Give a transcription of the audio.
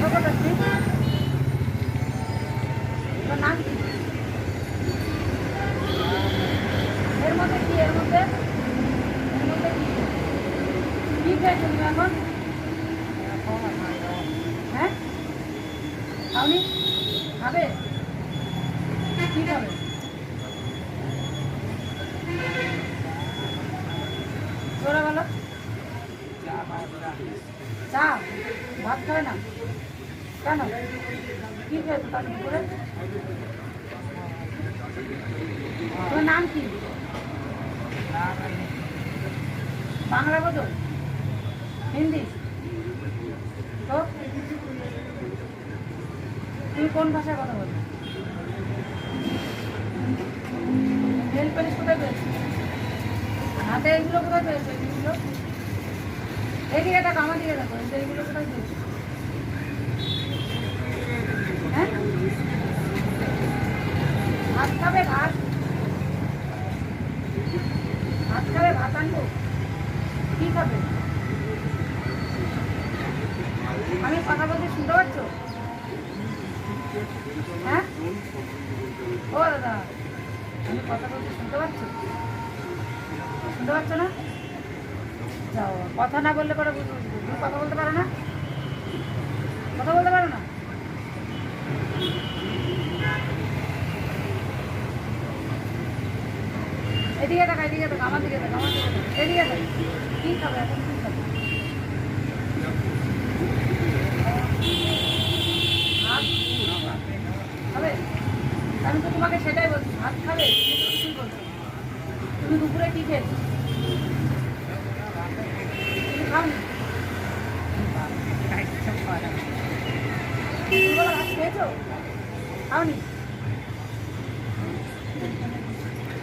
তোর নাম কি? এর মধ্যে কি এর মধ্যে কি খেয়েছো তুমি এখন? হ্যাঁ খাওনি? খাবে? কি খাবে? জোরে বলো। চা ভাত খাবে না কেন? কি খেয়েছো তার দুপুরে? তোমার নাম কি? বাংলা বোঝো? হিন্দি? তো তুমি কোন ভাষায় কথা বলো? নেল পালিশ কোথায় পেয়েছো? হাতে এইগুলো কোথায় পেয়েছো? এইগুলো এদিকে দেখো, আমার দিকে দেখো, এইগুলো কোথায় পেয়েছো? হ্যাঁ ভাত খাবে? ভাত ভাত খাবে? ভাত আনবো? কি খাবে? আমি কথা বলতে শুনতে পাচ্ছ? হ্যাঁ ও দাদা, আমি কথা বলতে শুনতে পাচ্ছ? শুনতে পাচ্ছ না? যাও, কথা না বললে পরে বুঝবো। তুমি কথা বলতে পারো না? কথা বলতে পারো না? এদিকে দেখো, এদিকে দেখো, আমার দিকে দেখো, আমার দিকে দেখো, এদিকে দেখো। কি খাবে এখন? কি খাবে? ভাত খাবে? আমি তো তোমাকে সেটাই বলছি, ভাত খাবে? তুমি কি বলছো? তুমি দুপুরে কি খেয়েছো? তুমি খাওনি? দুপুরবেলা ভাত খেয়েছো? খাওনি?